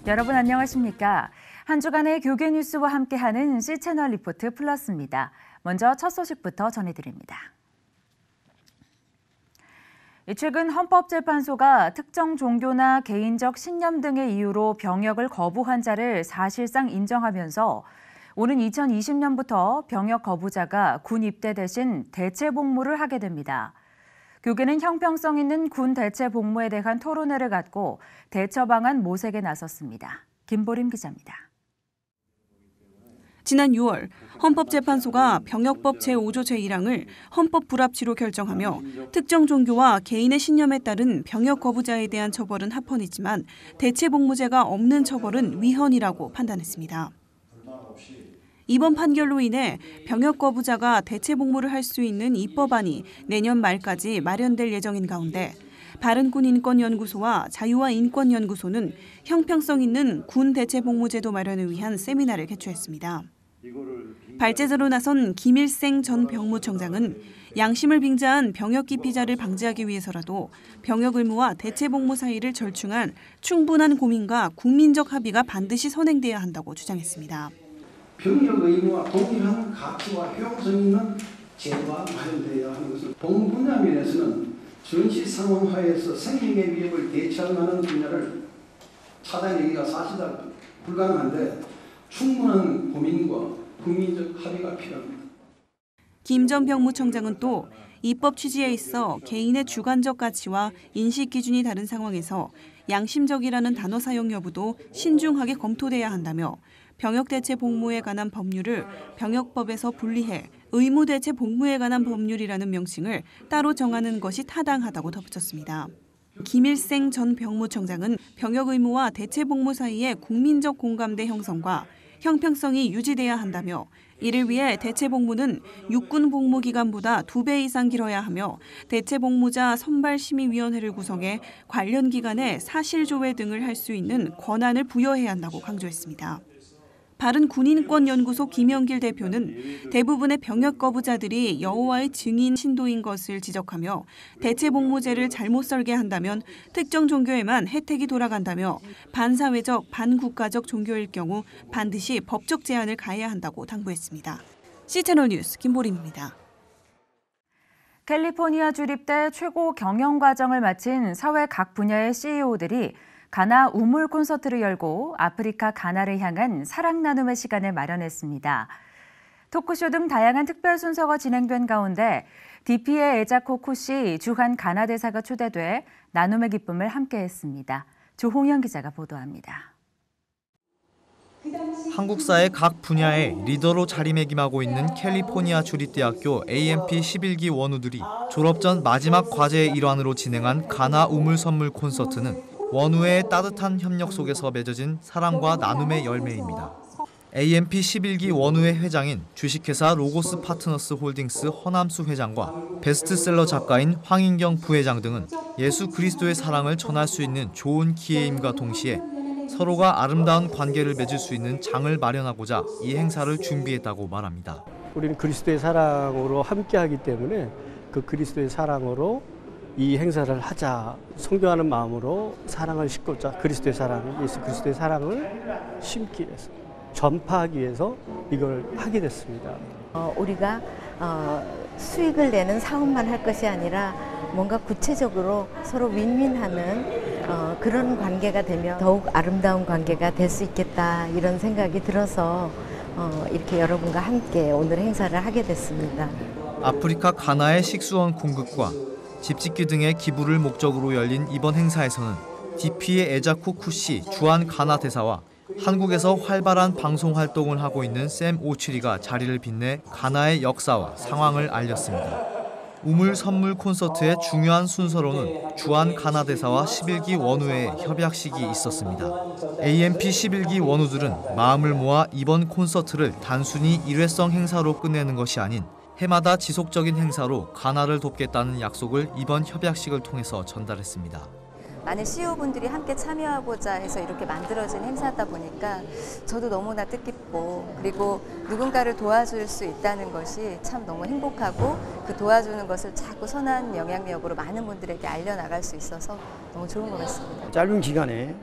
여러분 안녕하십니까? 한 주간의 교계 뉴스와 함께하는 C채널 리포트 플러스입니다. 먼저 첫 소식부터 전해드립니다. 최근 헌법재판소가 특정 종교나 개인적 신념 등의 이유로 병역을 거부한 자를 사실상 인정하면서 오는 2020년부터 병역 거부자가 군 입대 대신 대체 복무를 하게 됩니다. 교계는 형평성 있는 군 대체 복무에 대한 토론회를 갖고 대처 방안 모색에 나섰습니다. 김보림 기자입니다. 지난 6월 헌법재판소가 병역법 제5조 제1항을 헌법 불합치로 결정하며 특정 종교와 개인의 신념에 따른 병역 거부자에 대한 처벌은 합헌이지만 대체 복무제가 없는 처벌은 위헌이라고 판단했습니다. 이번 판결로 인해 병역 거부자가 대체 복무를 할 수 있는 입법안이 내년 말까지 마련될 예정인 가운데 바른군인권연구소와 자유와인권연구소는 형평성 있는 군 대체 복무제도 마련을 위한 세미나를 개최했습니다. 발제자로 나선 김일생 전 병무청장은 양심을 빙자한 병역 기피자를 방지하기 위해서라도 병역 의무와 대체 복무 사이를 절충한 충분한 고민과 국민적 합의가 반드시 선행돼야 한다고 주장했습니다. 병역 의무와 동일한 가치와 효용성 있는 제도가 마련되어야 하는 것은 본 분야 면에서는 전시 상황 하에서 생명의 위협을 대처하는 분야를 차단하기가 사실상 불가능한데 충분한 고민과 국민적 합의가 필요합니다. 김 전 병무청장은 또 입법 취지에 있어 개인의 주관적 가치와 인식 기준이 다른 상황에서 양심적이라는 단어 사용 여부도 신중하게 검토돼야 한다며 병역 대체 복무에 관한 법률을 병역법에서 분리해 의무 대체 복무에 관한 법률이라는 명칭을 따로 정하는 것이 타당하다고 덧붙였습니다. 김일생 전 병무청장은 병역 의무와 대체 복무 사이의 국민적 공감대 형성과 형평성이 유지돼야 한다며 이를 위해 대체 복무는 육군 복무 기간보다 2배 이상 길어야 하며 대체 복무자 선발심의위원회를 구성해 관련 기관에 사실조회 등을 할 수 있는 권한을 부여해야 한다고 강조했습니다. 바른군인권연구소 김영길 대표는 대부분의 병역 거부자들이 여호와의 증인 신도인 것을 지적하며 대체 복무제를 잘못 설계한다면 특정 종교에만 혜택이 돌아간다며 반사회적, 반국가적 종교일 경우 반드시 법적 제한을 가해야 한다고 당부했습니다. C채널 뉴스 김보림입니다. 캘리포니아 주립대 최고 경영 과정을 마친 사회 각 분야의 CEO들이 가나 우물 콘서트를 열고 아프리카 가나를 향한 사랑 나눔의 시간을 마련했습니다. 토크쇼 등 다양한 특별 순서가 진행된 가운데 DP의 에자코 쿠시 주한 가나 대사가 초대돼 나눔의 기쁨을 함께했습니다. 조홍현 기자가 보도합니다. 한국사의 각 분야의 리더로 자리매김하고 있는 캘리포니아 주립대학교 AMP 11기 원우들이 졸업 전 마지막 과제의 일환으로 진행한 가나 우물 선물 콘서트는 원우의 따뜻한 협력 속에서 맺어진 사랑과 나눔의 열매입니다. AMP 11기 원우의 회장인 주식회사 로고스 파트너스 홀딩스 허남수 회장과 베스트셀러 작가인 황인경 부회장 등은 예수 그리스도의 사랑을 전할 수 있는 좋은 기회임과 동시에 서로가 아름다운 관계를 맺을 수 있는 장을 마련하고자 이 행사를 준비했다고 말합니다. 우리는 그리스도의 사랑으로 함께하기 때문에 그 그리스도의 사랑으로 이 행사를 하자, 성교하는 마음으로 사랑을 싣고자 그리스도의 사랑을, 예수 그리스도의 사랑을 심기 위해서, 전파하기 위해서 이걸 하게 됐습니다. 우리가 수익을 내는 사업만 할 것이 아니라 뭔가 구체적으로 서로 윈윈하는 그런 관계가 되면 더욱 아름다운 관계가 될 수 있겠다 이런 생각이 들어서 이렇게 여러분과 함께 오늘 행사를 하게 됐습니다. 아프리카 가나의 식수원 공급과 집짓기 등의 기부를 목적으로 열린 이번 행사에서는 DP의 에자코 쿠시 주한 가나 대사와 한국에서 활발한 방송 활동을 하고 있는 샘 오츄리가 자리를 빛내 가나의 역사와 상황을 알렸습니다. 우물 선물 콘서트의 중요한 순서로는 주한 가나 대사와 11기 원우의 협약식이 있었습니다. AMP 11기 원우들은 마음을 모아 이번 콘서트를 단순히 일회성 행사로 끝내는 것이 아닌 해마다 지속적인 행사로 가나를 돕겠다는 약속을 이번 협약식을 통해서 전달했습니다. 많은 CEO분들이 함께 참여하고자 해서 이렇게 만들어진 행사다 보니까 저도 너무나 뜻깊고 그리고 누군가를 도와줄 수 있다는 것이 참 너무 행복하고 그 도와주는 것을 자꾸 선한 영향력으로 많은 분들에게 알려나갈 수 있어서 너무 좋은 것 같습니다. 짧은 기간에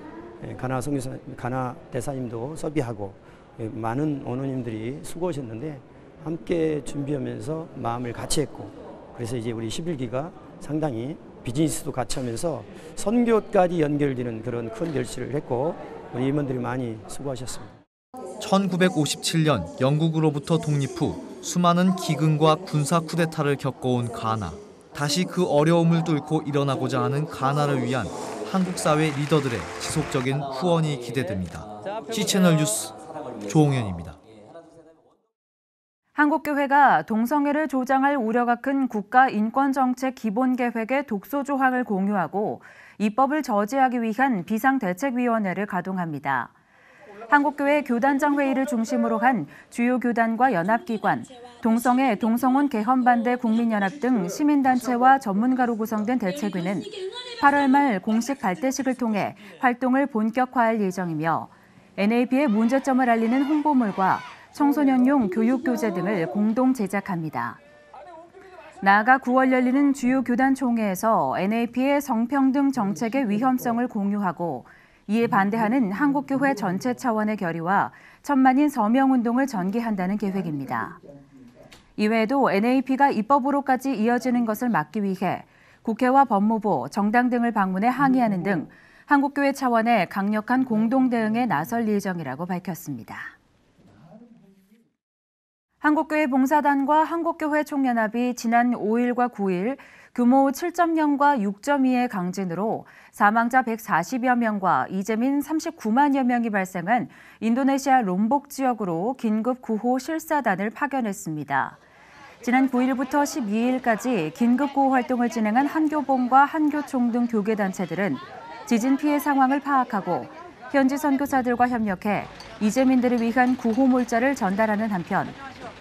가나 대사님도 섭외하고 많은 원로님들이 수고하셨는데 함께 준비하면서 마음을 같이 했고 그래서 이제 우리 11기가 상당히 비즈니스도 같이 하면서 선교까지 연결되는 그런 큰 결실을 했고 우리 임원들이 많이 수고하셨습니다. 1957년 영국으로부터 독립 후 수많은 기근과 군사 쿠데타를 겪어온 가나. 다시 그 어려움을 뚫고 일어나고자 하는 가나를 위한 한국 사회 리더들의 지속적인 후원이 기대됩니다. C채널 뉴스 조홍현입니다. 한국교회가 동성애를 조장할 우려가 큰 국가인권정책 기본계획의 독소 조항을 공유하고 입법을 저지하기 위한 비상대책위원회를 가동합니다. 한국교회 교단장 회의를 중심으로 한 주요 교단과 연합기관, 동성애, 동성혼 개헌반대 국민연합 등 시민단체와 전문가로 구성된 대책위는 8월 말 공식 발대식을 통해 활동을 본격화할 예정이며 NAB의 문제점을 알리는 홍보물과 청소년용 교육교재 등을 공동 제작합니다. 나아가 9월 열리는 주요 교단 총회에서 NAB의 성평등 정책의 위험성을 공유하고 이에 반대하는 한국교회 전체 차원의 결의와 천만인 서명운동을 전개한다는 계획입니다. 이외에도 NAB가 입법으로까지 이어지는 것을 막기 위해 국회와 법무부, 정당 등을 방문해 항의하는 등 한국교회 차원의 강력한 공동 대응에 나설 예정이라고 밝혔습니다. 한국교회 봉사단과 한국교회 총연합이 지난 5일과 9일 규모 7.0과 6.2의 강진으로 사망자 140여 명과 이재민 39만여 명이 발생한 인도네시아 롬복 지역으로 긴급 구호 실사단을 파견했습니다. 지난 9일부터 12일까지 긴급 구호 활동을 진행한 한교봉과 한교총 등 교계단체들은 지진 피해 상황을 파악하고 현지 선교사들과 협력해 이재민들을 위한 구호 몰자를 전달하는 한편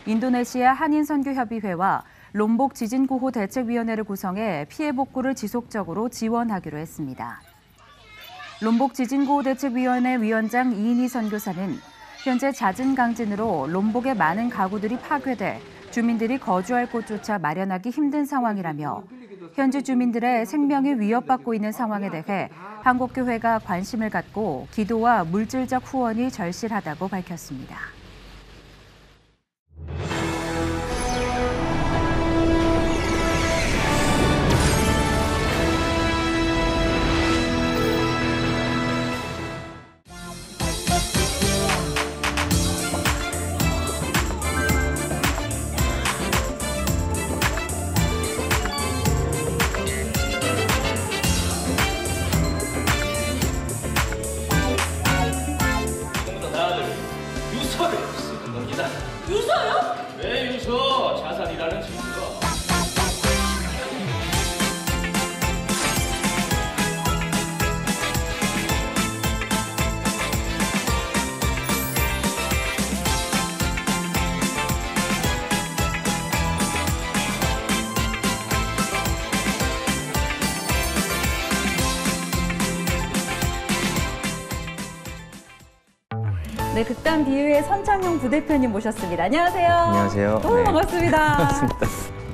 인도네시아 한인선교협의회와 롬복 지진구호대책위원회를 구성해 피해 복구를 지속적으로 지원하기로 했습니다. 롬복 지진구호대책위원회 위원장 이인희 선교사는 현재 잦은 강진으로 롬복의 많은 가구들이 파괴돼 주민들이 거주할 곳조차 마련하기 힘든 상황이라며 현지 주민들의 생명이 위협받고 있는 상황에 대해 한국교회가 관심을 갖고 기도와 물질적 후원이 절실하다고 밝혔습니다. 유서요? 왜 유서? 자살이라는 증거. 네, 극단 비유의 선창용 부대표님 모셨습니다. 안녕하세요. 안녕하세요. 너무 네. 반갑습니다. 반갑습니다.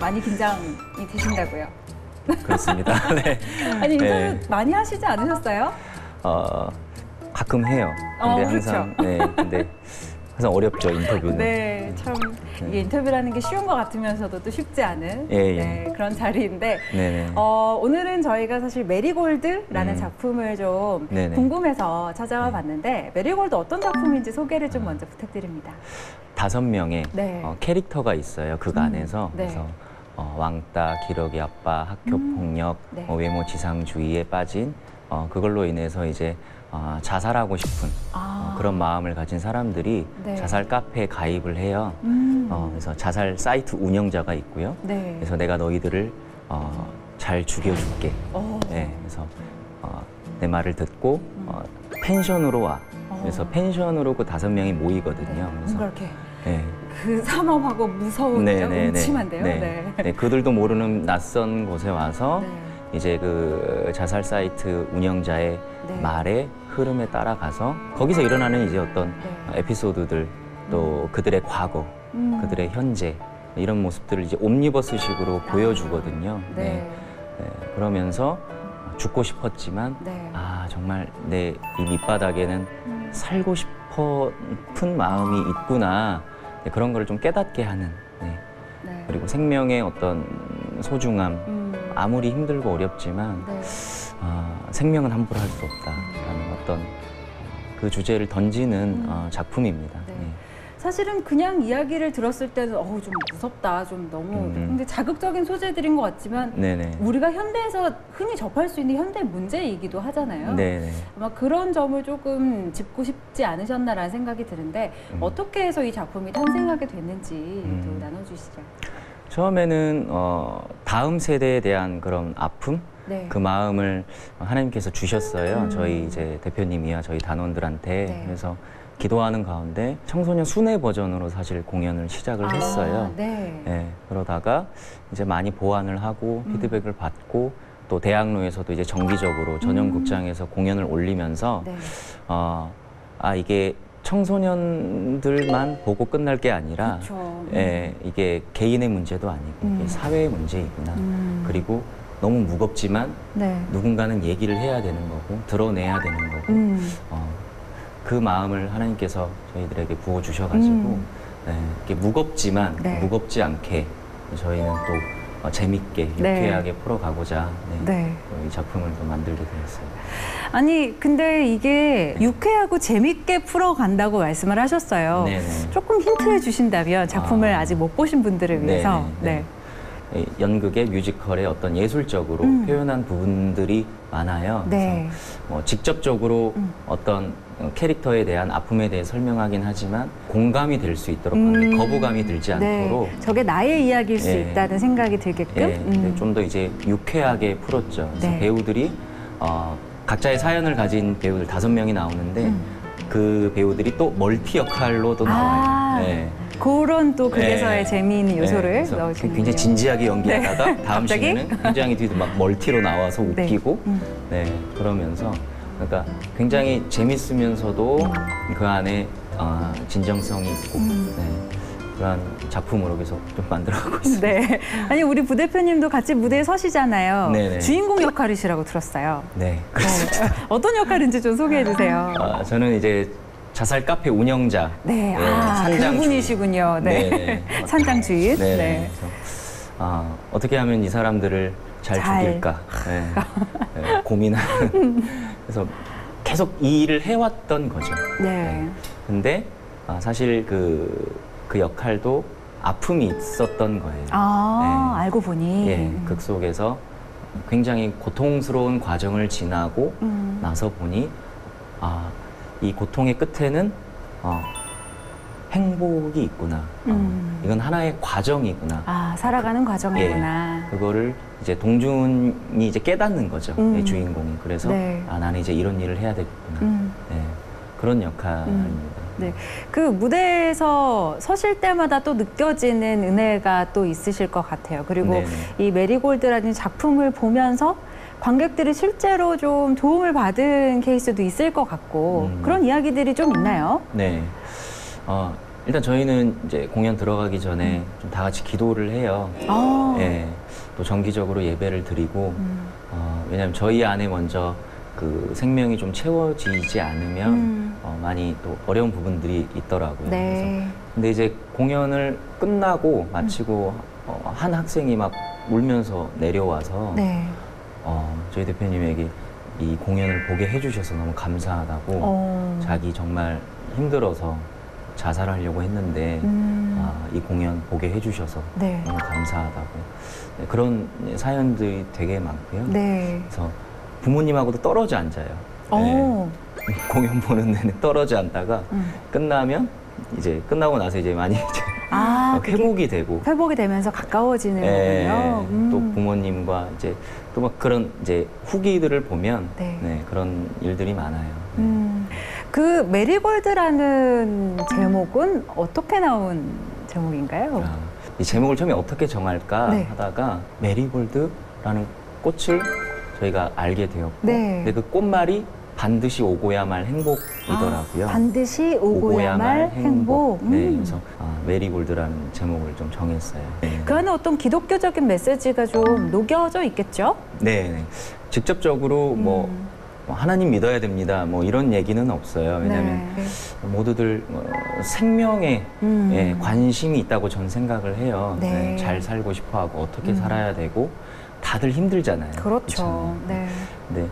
많이 긴장이 되신다고요? 그렇습니다. 네. 아니, 인터뷰 네. 많이 하시지 않으셨어요? 가끔 해요. 근데 항상 그렇죠. 네, 근데 항상 어렵죠, 인터뷰는. 네, 참 이게 인터뷰라는 게 쉬운 것 같으면서도 또 쉽지 않은 네, 그런 자리인데 네네. 오늘은 저희가 사실 메리골드라는 작품을 좀 네네. 궁금해서 찾아와 봤는데 메리골드 어떤 작품인지 소개를 좀 먼저 부탁드립니다. 5명의 네. 캐릭터가 있어요, 그 안에서. 네. 그래서 왕따, 기러기 아빠, 학교 폭력, 네. 외모 지상주의에 빠진 그걸로 인해서 이제 자살하고 싶은 그런 마음을 가진 사람들이 네. 자살 카페에 가입을 해요. 그래서 자살 사이트 운영자가 있고요. 네. 그래서 내가 너희들을 잘 죽여줄게. 네, 그래서 내 말을 듣고 펜션으로 와. 그래서 펜션으로 그 5명이 모이거든요. 그래서 뭔가 이렇게 네. 그 삼엄하고 무서운 음침한데요. 네. 네, 그들도 모르는 낯선 곳에 와서 네. 이제 그 자살 사이트 운영자의 네. 말에 흐름에 따라가서 거기서 일어나는 이제 어떤 에피소드들 또 그들의 과거, 그들의 현재 이런 모습들을 이제 옴니버스식으로 보여주거든요. 네. 네, 그러면서 죽고 싶었지만 네. 아 정말 내 이 밑바닥에는 살고 싶은 마음이 있구나. 네, 그런 걸 좀 깨닫게 하는. 네. 네. 그리고 생명의 어떤 소중함, 아무리 힘들고 어렵지만 네. 생명은 함부로 할 수 없다라는 어떤 그 주제를 던지는 작품입니다. 네. 네. 사실은 그냥 이야기를 들었을 때는 좀 무섭다, 좀 너무 근데 자극적인 소재들인 것 같지만 네네. 우리가 현대에서 흔히 접할 수 있는 현대 문제이기도 하잖아요. 네네. 아마 그런 점을 조금 짚고 싶지 않으셨나라는 생각이 드는데 어떻게 해서 이 작품이 탄생하게 됐는지 또 나눠주시죠. 처음에는 다음 세대에 대한 그런 아픔, 네. 그 마음을 하나님께서 주셨어요. 저희 이제 대표님이야 저희 단원들한테. 네. 그래서 기도하는 가운데 청소년 순회 버전으로 사실 공연을 시작을 했어요. 네. 네, 그러다가 이제 많이 보완을 하고 피드백을 받고 또 대학로에서도 이제 정기적으로 전용 극장에서 공연을 올리면서 네. 이게 청소년들만 보고 끝날 게 아니라 그렇죠. 이게 개인의 문제도 아니고 이게 사회의 문제이구나. 그리고 너무 무겁지만 네. 누군가는 얘기를 해야 되는 거고 드러내야 되는 거고 그 마음을 하나님께서 저희들에게 부어주셔가지고 이렇게 무겁지만 네. 무겁지 않게 저희는 또 재밌게 유쾌하게 풀어가고자 네. 이 작품을 또 만들게 되었어요. 아니 근데 이게 유쾌하고 재밌게 풀어간다고 말씀을 하셨어요. 네네. 조금 힌트를 주신다면 작품을 아직 못 보신 분들을 위해서. 네네. 네. 연극의 뮤지컬의 어떤 예술적으로 표현한 부분들이 많아요. 네. 그래서 직접적으로 어떤 캐릭터에 대한 아픔에 대해 설명하긴 하지만 공감이 될 수 있도록 거부감이 들지 않도록 저게 나의 이야기일 수 네. 있다는 생각이 들게끔 좀 더 이제 유쾌하게 풀었죠. 그래서 네. 배우들이 각자의 사연을 가진 배우들 5명이 나오는데 그 배우들이 또 멀티 역할로도 나와요. 네. 그런 또 극에서의 네. 재미있는 요소를 그래서 넣으시는 굉장히 진지하게 연기하다가 네. 다음 갑자기? 시간에는 굉장히 뒤도 막 멀티로 나와서 네. 웃기고 그러면서 그러니까 굉장히 재밌으면서도 그 안에 진정성이 있고 그런 작품으로 계속 좀 만들어가고 있습니다. 네. 아니 우리 부대표님도 같이 무대에 서시잖아요. 네네. 주인공 역할이시라고 들었어요. 네, 그렇습니다. 어떤 역할인지 좀 소개해 주세요. 저는 이제 자살 카페 운영자. 네, 산장 그분이시군요. 네. 네네. 산장 주인. 네. 네. 그래서, 어떻게 하면 이 사람들을 잘 죽일까 고민하는. 그래서 계속 이 일을 해왔던 거죠. 네. 근데 사실 그 역할도 아픔이 있었던 거예요. 알고 보니. 예, 극 속에서 굉장히 고통스러운 과정을 지나고 나서 보니 이 고통의 끝에는 행복이 있구나. 이건 하나의 과정이구나. 살아가는 과정이구나. 그거를 이제 동준이 이제 깨닫는 거죠. 주인공이. 그래서 나는 이제 이런 일을 해야 되겠구나. 그런 역할입니다. 네, 그 무대에서 서실 때마다 또 느껴지는 은혜가 또 있으실 것 같아요. 그리고 네네. 이 메리골드라는 작품을 보면서 관객들이 실제로 좀 도움을 받은 케이스도 있을 것 같고 그런 이야기들이 좀 있나요? 네. 일단 저희는 이제 공연 들어가기 전에 좀 다 같이 기도를 해요. 예, 또 정기적으로 예배를 드리고 왜냐하면 저희 안에 먼저 그 생명이 좀 채워지지 않으면 많이 또 어려운 부분들이 있더라고요. 그래서 근데 이제 공연을 끝나고 마치고 한 학생이 막 울면서 내려와서 저희 대표님에게 이 공연을 보게 해주셔서 너무 감사하다고 자기 정말 힘들어서 자살하려고 했는데 이 공연 보게 해주셔서 너무 감사하다고 그런 사연들이 되게 많고요. 그래서 부모님하고도 떨어져 앉아요. 공연 보는 내내 떨어져 앉다가 끝나면 이제 끝나고 나서 이제 많이 이제 회복이 되고 회복이 되면서 가까워지는 거군요. 또 부모님과 이제 또 막 그런 이제 후기들을 보면 그런 일들이 많아요. 그 메리골드라는 제목은 어떻게 나온 제목인가요? 이 제목을 처음에 어떻게 정할까 하다가 메리골드라는 꽃을 저희가 알게 되었고 근데 그 꽃말이 반드시 오고야 말 행복이더라고요. 반드시 오고야 말 행복. 네, 그래서 메리골드라는 제목을 좀 정했어요. 그 안에 어떤 기독교적인 메시지가 좀 녹여져 있겠죠? 네. 직접적으로 뭐 하나님 믿어야 됩니다. 뭐 이런 얘기는 없어요. 왜냐하면 모두들 생명에 관심이 있다고 전 생각을 해요. 네. 잘 살고 싶어하고 어떻게 살아야 되고 다들 힘들잖아요. 그렇죠. 네. 근데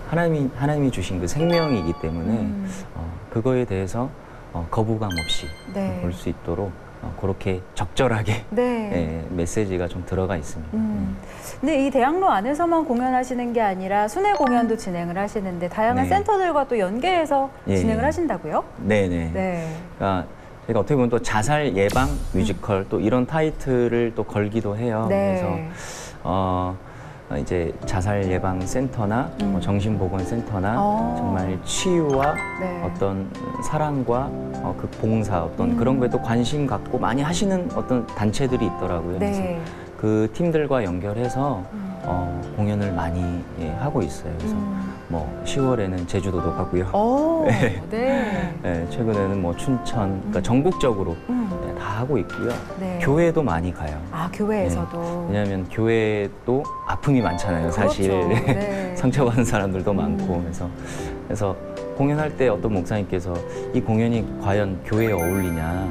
하나님이 주신 그 생명이기 때문에 그거에 대해서 거부감 없이 볼 수 있도록 그렇게 적절하게 메시지가 좀 들어가 있습니다. 근데 이 대학로 안에서만 공연하시는 게 아니라 순회 공연도 진행을 하시는데 다양한 센터들과 또 연계해서 진행을 하신다고요? 네네. 그러니까 제가 어떻게 보면 또 자살 예방 뮤지컬 또 이런 타이틀을 또 걸기도 해요. 그래서 이제 자살 예방 센터나 정신보건센터나 정말 치유와 어떤 사랑과 그 봉사 어떤 그런 거에 또 관심 갖고 많이 하시는 어떤 단체들이 있더라고요. 그래서 그 팀들과 연결해서 공연을 많이 하고 있어요. 그래서 뭐 10월에는 제주도도 가고요. 최근에는 뭐 춘천, 그러니까 전국적으로 다 하고 있고요. 교회도 많이 가요. 아, 교회에서도. 왜냐하면 교회도 아픔이 많잖아요. 사실 상처받은 사람들도 많고 그래서 공연할 때 어떤 목사님께서 이 공연이 과연 교회에 어울리냐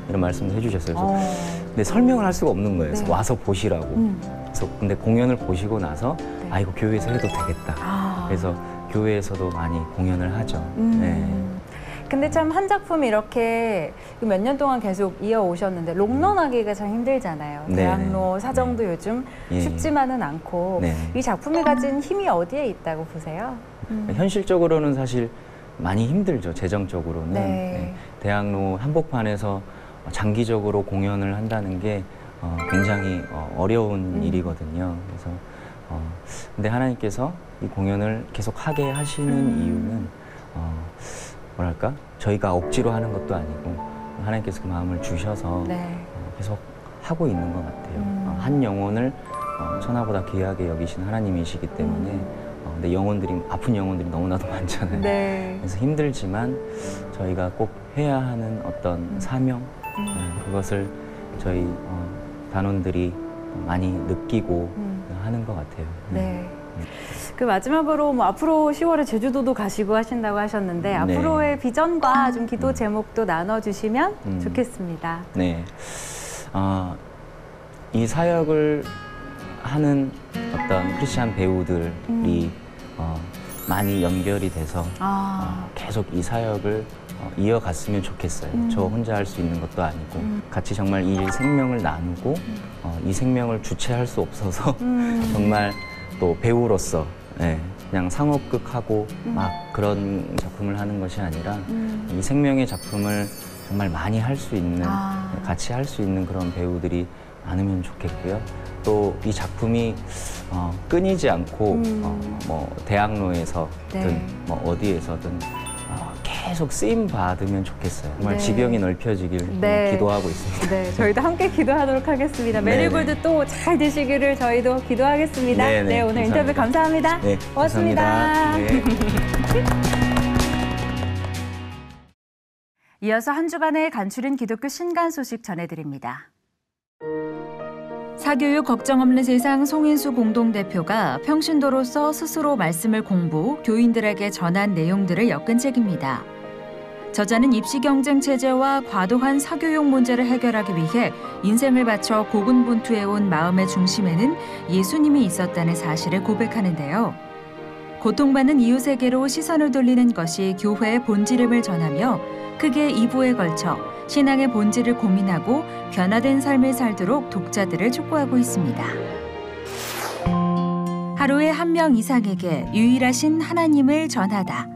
이런 말씀을 해주셨어요. 그래서 근데 설명을 할 수가 없는 거예요. 그래서 와서 보시라고. 그래서 근데 공연을 보시고 나서 아 이거 교회에서 해도 되겠다. 그래서 교회에서도 많이 공연을 하죠. 근데 참 한 작품 이렇게 몇 년 동안 계속 이어오셨는데 롱런하기가 참 힘들잖아요. 대학로 사정도 요즘 쉽지만은 않고 이 작품이 가진 힘이 어디에 있다고 보세요? 현실적으로는 사실 많이 힘들죠. 재정적으로는. 대학로 한복판에서 장기적으로 공연을 한다는 게 굉장히 어려운 일이거든요. 그래서 근데 하나님께서 이 공연을 계속 하게 하시는 이유는 뭐랄까 저희가 억지로 하는 것도 아니고 하나님께서 그 마음을 주셔서 계속 하고 있는 것 같아요. 한 영혼을 천하보다 귀하게 여기신 하나님이시기 때문에 근데 영혼들이 아픈 영혼들이 너무나도 많잖아요. 그래서 힘들지만 저희가 꼭 해야 하는 어떤 사명 그것을 저희 단원들이 많이 느끼고 하는 것 같아요. 그 마지막으로 뭐 앞으로 10월에 제주도도 가시고 하신다고 하셨는데 앞으로의 비전과 좀 기도 제목도 나눠주시면 좋겠습니다. 이 사역을 하는 어떤 크리스찬 배우들이 많이 연결이 돼서 계속 이 사역을 이어갔으면 좋겠어요. 저 혼자 할 수 있는 것도 아니고 같이 정말 이 생명을 나누고 이 생명을 주체할 수 없어서 정말 또 배우로서 그냥 상업극하고 막 그런 작품을 하는 것이 아니라 이 생명의 작품을 정말 많이 할 수 있는 같이 할 수 있는 그런 배우들이 많으면 좋겠고요. 또 이 작품이 끊이지 않고 뭐 대학로에서든 뭐 어디에서든 계속 쓰임 받으면 좋겠어요. 정말 지경이 넓혀지길 기도하고 있습니다. 저희도 함께 기도하도록 하겠습니다. 메리골드 또 잘 되시기를 저희도 기도하겠습니다. 오늘 감사합니다. 인터뷰 감사합니다. 고맙습니다. 감사합니다. 이어서 한 주간의 간추린 기독교 신간 소식 전해드립니다. 사교육 걱정 없는 세상 송인수 공동대표가 평신도로서 스스로 말씀을 공부, 교인들에게 전한 내용들을 엮은 책입니다. 저자는 입시 경쟁 체제와 과도한 사교육 문제를 해결하기 위해 인생을 바쳐 고군분투해온 마음의 중심에는 예수님이 있었다는 사실을 고백하는데요. 고통받는 이웃에게로 시선을 돌리는 것이 교회의 본질임을 전하며 크게 2부에 걸쳐 신앙의 본질을 고민하고 변화된 삶을 살도록 독자들을 촉구하고 있습니다. 하루에 한 명 이상에게 유일하신 하나님을 전하다.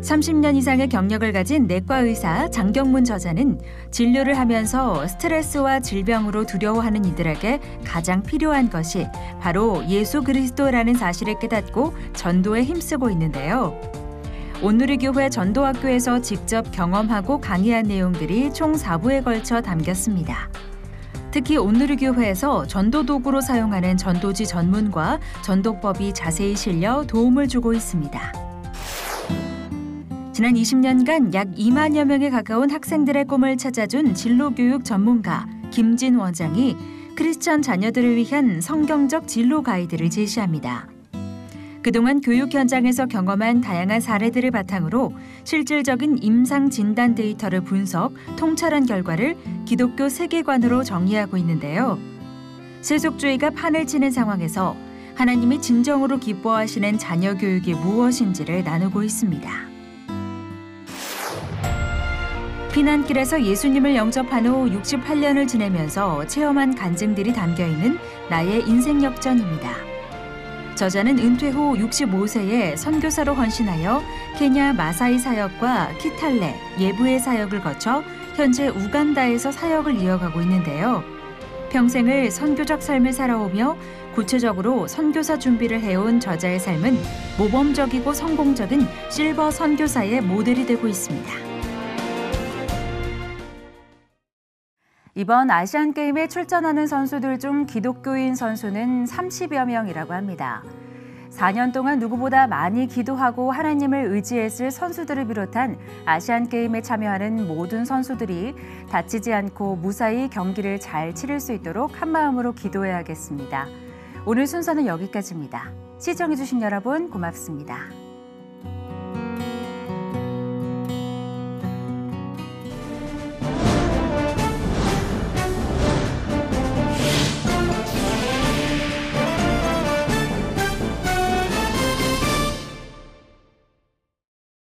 30년 이상의 경력을 가진 내과 의사 장경문 저자는 진료를 하면서 스트레스와 질병으로 두려워하는 이들에게 가장 필요한 것이 바로 예수 그리스도라는 사실을 깨닫고 전도에 힘쓰고 있는데요. 온누리교회 전도학교에서 직접 경험하고 강의한 내용들이 총 4부에 걸쳐 담겼습니다. 특히 온누리교회에서 전도 도구로 사용하는 전도지 전문과 전도법이 자세히 실려 도움을 주고 있습니다. 지난 20년간 약 2만여 명에 가까운 학생들의 꿈을 찾아준 진로교육 전문가 김진 원장이 크리스천 자녀들을 위한 성경적 진로 가이드를 제시합니다. 그동안 교육 현장에서 경험한 다양한 사례들을 바탕으로 실질적인 임상 진단 데이터를 분석, 통찰한 결과를 기독교 세계관으로 정리하고 있는데요. 세속주의가 판을 치는 상황에서 하나님이 진정으로 기뻐하시는 자녀 교육이 무엇인지를 나누고 있습니다. 피난길에서 예수님을 영접한 후 68년을 지내면서 체험한 간증들이 담겨있는 나의 인생 역전입니다. 저자는 은퇴 후 65세에 선교사로 헌신하여 케냐 마사이 사역과 키탈레, 예부의 사역을 거쳐 현재 우간다에서 사역을 이어가고 있는데요. 평생을 선교적 삶을 살아오며 구체적으로 선교사 준비를 해온 저자의 삶은 모범적이고 성공적인 실버 선교사의 모델이 되고 있습니다. 이번 아시안게임에 출전하는 선수들 중 기독교인 선수는 30여 명이라고 합니다. 4년 동안 누구보다 많이 기도하고 하나님을 의지했을 선수들을 비롯한 아시안게임에 참여하는 모든 선수들이 다치지 않고 무사히 경기를 잘 치를 수 있도록 한마음으로 기도해야겠습니다. 오늘 순서는 여기까지입니다. 시청해주신 여러분 고맙습니다.